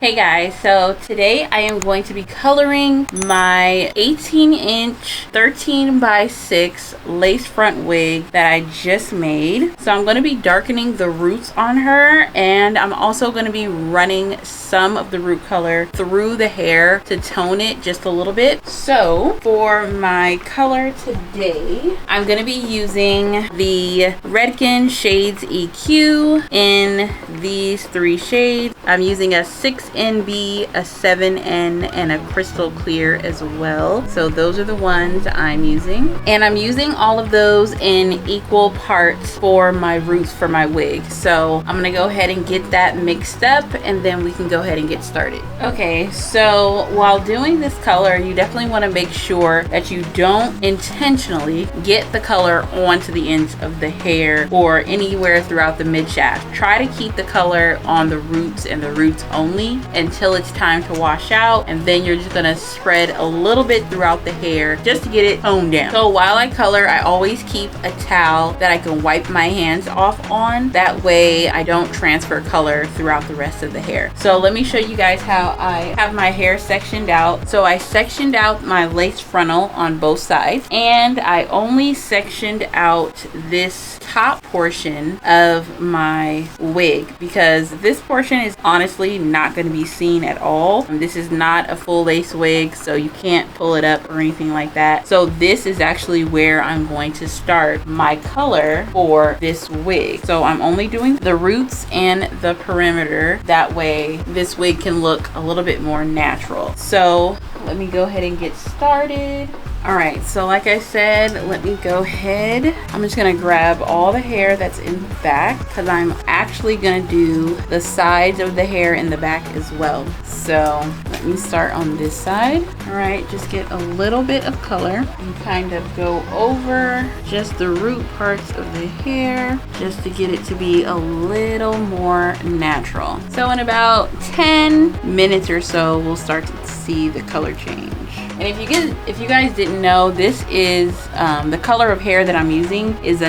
Hey guys, so today I am going to be coloring my 18-inch 13 by 6 lace front wig that I just made. So I'm going to be darkening the roots on her, and I'm also going to be running some of the root color through the hair to tone it just a little bit. So for my color today, I'm going to be using the Redken Shades EQ in these 3 shades. I'm using a 6NB, a 7N, and a crystal clear as well. So those are the ones I'm using. And I'm using all of those in equal parts for my roots for my wig. So I'm gonna go ahead and get that mixed up, and then we can go ahead and get started. Okay, so while doing this color, you definitely wanna make sure that you don't intentionally get the color onto the ends of the hair or anywhere throughout the mid shaft. Try to keep the color on the roots and the roots only until it's time to wash out, and then you're just gonna spread a little bit throughout the hair just to get it toned down. So while I color, I always keep a towel that I can wipe my hands off on. That way I don't transfer color throughout the rest of the hair. So let me show you guys how I have my hair sectioned out. So I sectioned out my lace frontal on both sides, and I only sectioned out this top portion of my wig because this portion is honestly not going to be seen at all. This is not a full lace wig, so you can't pull it up or anything like that. So this is actually where I'm going to start my color for this wig. So I'm only doing the roots and the perimeter. That way this wig can look a little bit more natural. So let me go ahead and get started. All right, so like I said, let me go ahead. I'm just gonna grab all the hair that's in the back because I'm actually gonna do the sides of the hair in the back as well. So let me start on this side. All right, just get a little bit of color and kind of go over just the root parts of the hair just to get it to be a little more natural. So in about 10 minutes or so, we'll start to see the color change. And if you guys didn't know, this is the color of hair that I'm using is a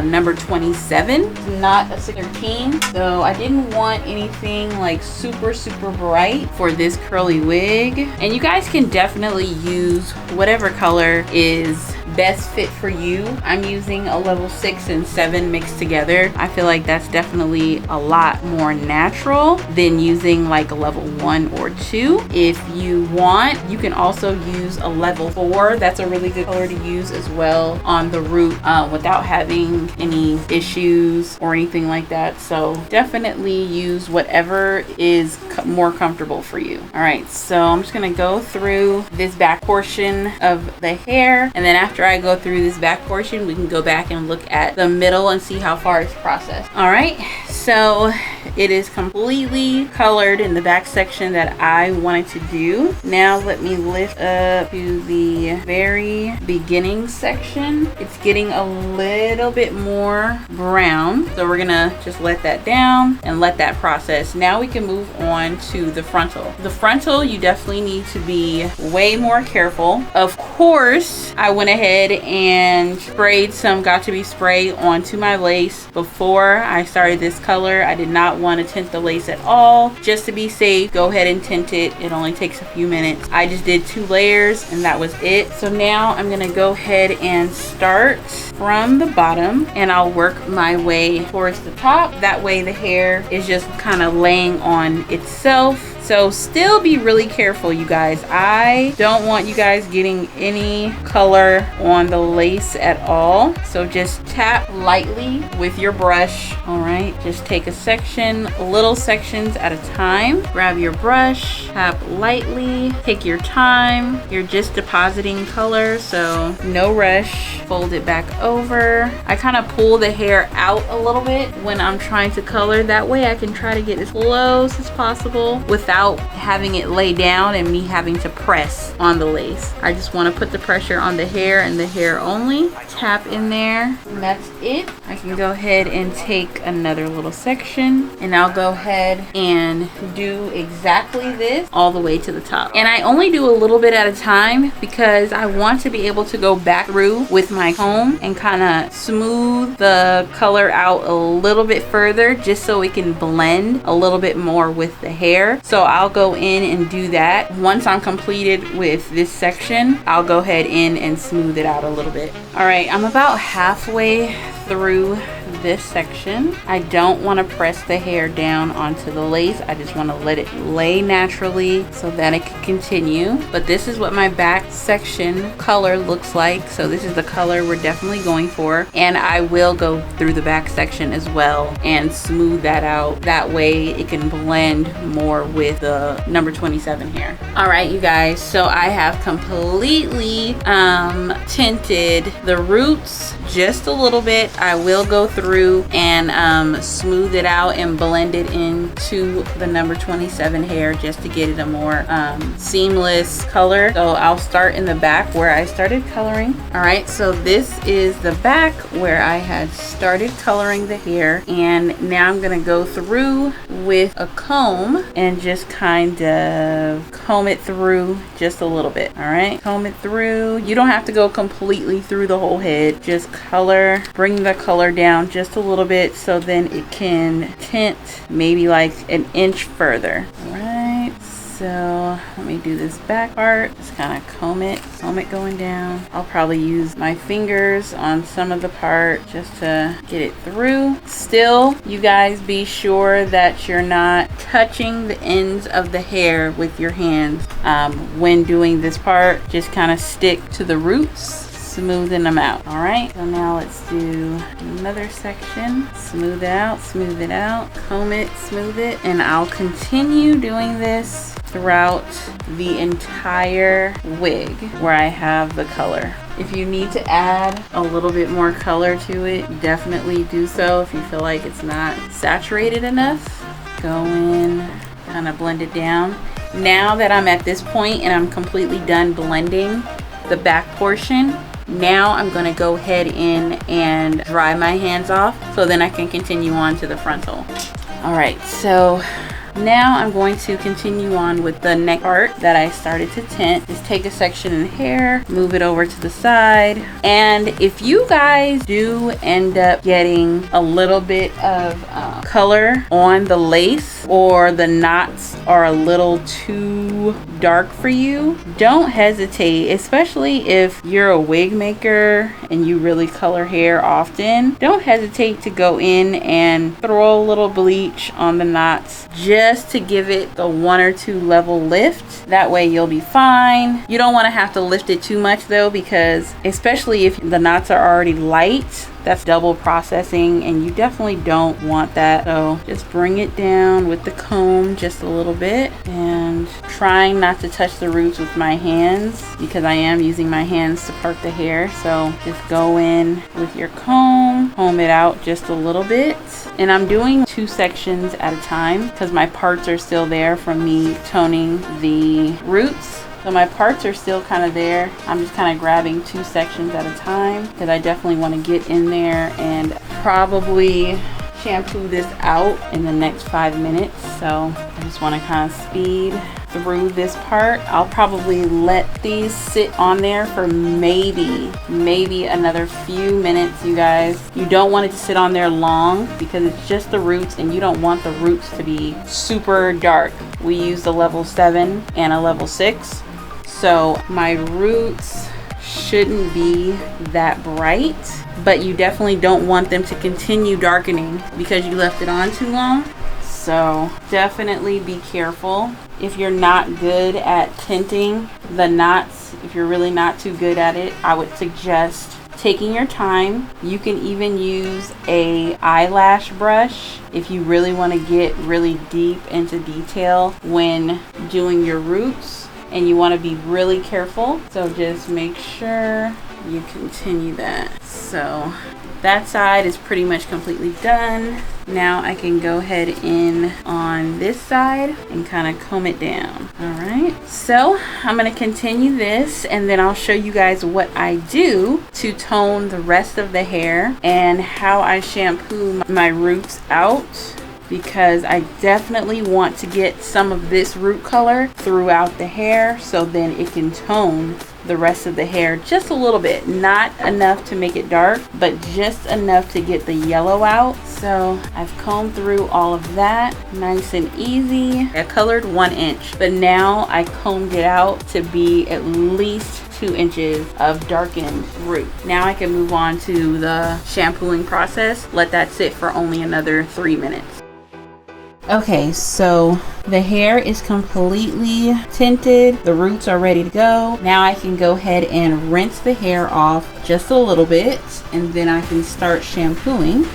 number 27, not a 13. So I didn't want anything like super bright for this curly wig. And you guys can definitely use whatever color is best fit for you. I'm using a level 6 and 7 mixed together. I feel like that's definitely a lot more natural than using like a level 1 or 2. If you want, you can also use a level 4. That's a really good color to use as well on the root without having any issues or anything like that. So definitely use whatever is more comfortable for you. All right, so I'm just gonna go through this back portion of the hair, and then after I go through this back portion, we can go back and look at the middle and see how far it's processed. All right, so it is completely colored in the back section that I wanted to do. Now let me lift up to the very beginning section. It's getting a little bit more brown, so we're gonna just let that down and let that process. Now we can move on to the frontal. The frontal, you definitely need to be way more careful. Of course, I went ahead and sprayed some Got2be spray onto my lace before I started this color. I did not want to tint the lace at all. Just to be safe, go ahead and tint it. It only takes a few minutes. I just did 2 layers and that was it. So now I'm gonna go ahead and start from the bottom, and I'll work my way towards the top. That way the hair is just kind of laying on itself. So still be really careful, you guys. I don't want you guys getting any color on the lace at all. So just tap lightly with your brush. All right, just take a section, little sections at a time. Grab your brush, tap lightly, take your time. You're just depositing color, so no rush. Fold it back over. I kind of pull the hair out a little bit when I'm trying to color. That way I can try to get as close as possible without having it lay down and me having to press on the lace. I just want to put the pressure on the hair and the hair only. Tap in there, and that's it. I can go ahead and take another little section, and I'll go ahead and do exactly this all the way to the top. And I only do a little bit at a time because I want to be able to go back through with my comb and kind of smooth the color out a little bit further, just so it can blend a little bit more with the hair. So So I'll go in and do that. Once I'm completed with this section, I'll go ahead in and smooth it out a little bit. All right, I'm about halfway through this section. I don't want to press the hair down onto the lace. I just want to let it lay naturally so that it can continue. But this is what my back section color looks like. So this is the color we're definitely going for. And I will go through the back section as well and smooth that out. That way it can blend more with the number 27 hair. All right, you guys. So I have completely tinted the roots just a little bit. I will go through and smooth it out and blend it into the number 27 hair just to get it a more seamless color. So I'll start in the back where I started coloring. All right, so this is the back where I had started coloring the hair, and now I'm gonna go through with a comb and just kind of comb it through just a little bit. All right, comb it through. You don't have to go completely through the whole head. Just color, bring the color down just a little bit so then it can tint maybe like an inch further. All right, so let me do this back part. Just kind of comb it going down. I'll probably use my fingers on some of the part just to get it through. Still, you guys be sure that you're not touching the ends of the hair with your hands when doing this part. Just kind of stick to the roots, smoothing them out. All right, so now let's do another section. Smooth it out, comb it, smooth it, and I'll continue doing this throughout the entire wig where I have the color. If you need to add a little bit more color to it, definitely do so. If you feel like it's not saturated enough, go in, kind of blend it down. Now that I'm at this point and I'm completely done blending the back portion, now I'm going to go ahead in and dry my hands off so then I can continue on to the frontal. All right, so now I'm going to continue on with the neck part that I started to tint. Just take a section in the hair, move it over to the side. And if you guys do end up getting a little bit of color on the lace, or the knots are a little too dark for you, don't hesitate, especially if you're a wig maker and you really color hair often. Don't hesitate to go in and throw a little bleach on the knots just to give it the 1 or 2 level lift. That way you'll be fine. You don't want to have to lift it too much though, because especially if the knots are already light, that's double processing and you definitely don't want that. So just bring it down with the comb just a little bit, and trying not to touch the roots with my hands because I am using my hands to part the hair. So just go in with your comb it out just a little bit. And I'm doing 2 sections at a time because my parts are still there from me toning the roots. So my parts are still kind of there. I'm just kind of grabbing 2 sections at a time because I definitely want to get in there and probably shampoo this out in the next 5 minutes. So I just want to kind of speed through this part. I'll probably let these sit on there for maybe another few minutes, you guys. You don't want it to sit on there long because it's just the roots and you don't want the roots to be super dark. We used a level 7 and a level 6. So my roots shouldn't be that bright, but you definitely don't want them to continue darkening because you left it on too long. So definitely be careful. If you're not good at tinting the knots, if you're really not too good at it, I would suggest taking your time. You can even use a eyelash brush if you really want to get really deep into detail when doing your roots and you want to be really careful. So just make sure you continue that. So that side is pretty much completely done. Now I can go ahead in on this side and kind of comb it down. All right, so I'm going to continue this and then I'll show you guys what I do to tone the rest of the hair and how I shampoo my roots out, because I definitely want to get some of this root color throughout the hair so then it can tone the rest of the hair just a little bit, not enough to make it dark, but just enough to get the yellow out. So I've combed through all of that nice and easy. I colored 1 inch, but now I combed it out to be at least 2 inches of darkened root. Now I can move on to the shampooing process. Let that sit for only another 3 minutes. Okay, so the hair is completely tinted. The roots are ready to go. Now I can go ahead and rinse the hair off just a little bit, and then I can start shampooing.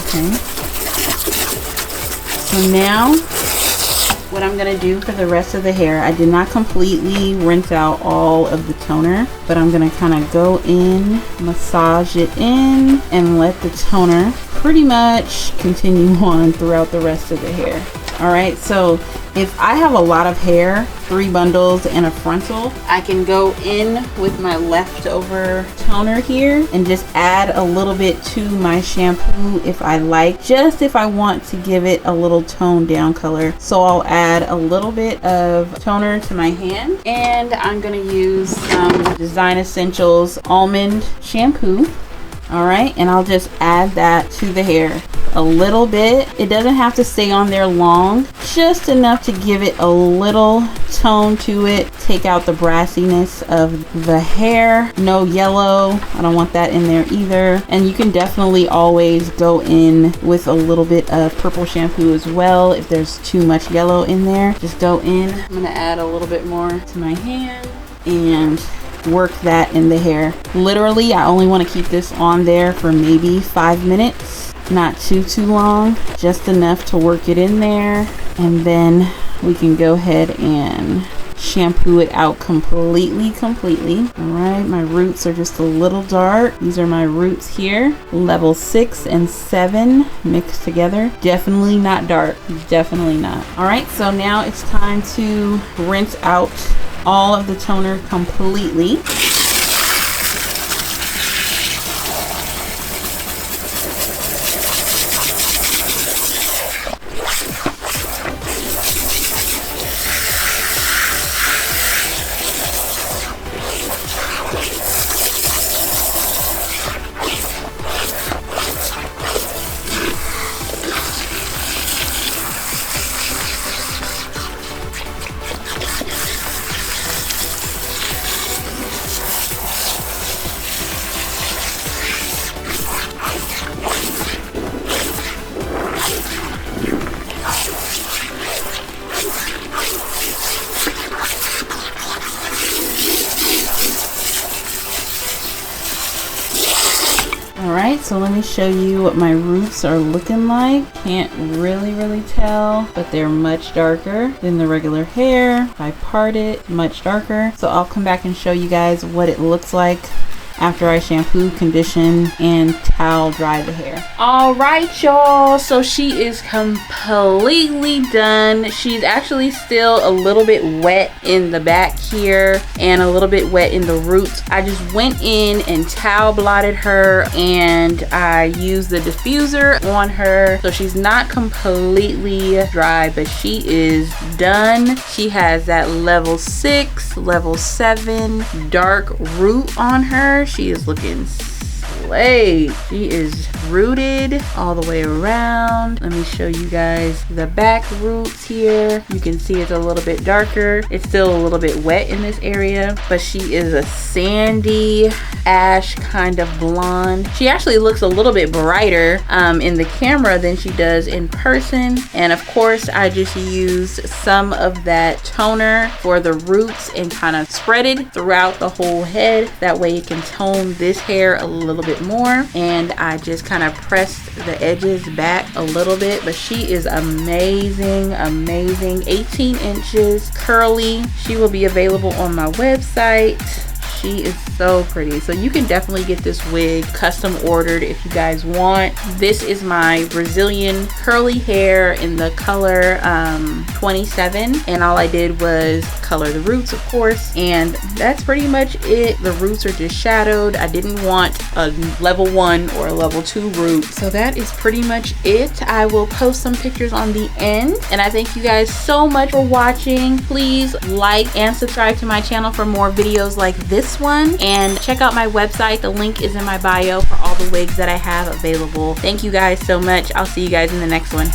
Okay. So now what I'm gonna do for the rest of the hair, I did not completely rinse out all of the toner, but I'm gonna kind of go in, massage it in, and let the toner pretty much continue on throughout the rest of the hair. All right, so if I have a lot of hair, 3 bundles and a frontal, I can go in with my leftover toner here and just add a little bit to my shampoo if I like, just if I want to give it a little toned down color. So I'll add a little bit of toner to my hand, and I'm gonna use some Design Essentials Almond shampoo. All right, and I'll just add that to the hair a little bit. It doesn't have to stay on there long, just enough to give it a little tone to it, take out the brassiness of the hair. No yellow, I don't want that in there either. And you can definitely always go in with a little bit of purple shampoo as well if there's too much yellow in there. Just go in. I'm gonna add a little bit more to my hand and work that in the hair. Literally, I only want to keep this on there for maybe 5 minutes, not too long, just enough to work it in there, and then we can go ahead and shampoo it out completely. All right, my roots are just a little dark. These are my roots here, level 6 and 7 mixed together. Definitely not dark, definitely not. All right, so now it's time to rinse out all of the toner completely. Alright, so let me show you what my roots are looking like. Can't really tell, but they're much darker than the regular hair. If I part it, much darker. So I'll come back and show you guys what it looks like after I shampoo, condition, and towel dry the hair. All right, y'all, so she is completely done. She's actually still a little bit wet in the back here and a little bit wet in the roots. I just went in and towel blotted her, and I used the diffuser on her, so she's not completely dry, but she is done. She has that level 6, level 7 dark root on her. She is looking slay. She is rooted all the way around. Let me show you guys the back roots here. You can see it's a little bit darker. It's still a little bit wet in this area, but she is a sandy ash kind of blonde. She actually looks a little bit brighter in the camera than she does in person. And of course, I just used some of that toner for the roots and kind of spread it throughout the whole head. That way it can tone this hair a little bit more. And I just kind of pressed the edges back a little bit, but she is amazing. 18 inches curly. She will be available on my website, She is so pretty. So you can definitely get this wig custom ordered if you guys want. This is my Brazilian curly hair in the color 27, and all I did was color the roots, of course, and that's pretty much it. The roots are just shadowed. I didn't want a level 1 or a level 2 root, so that is pretty much it. I will post some pictures on the end, and I thank you guys so much for watching. Please like and subscribe to my channel for more videos like this one, and check out my website. The link is in my bio for all the wigs that I have available. Thank you guys so much. I'll see you guys in the next one.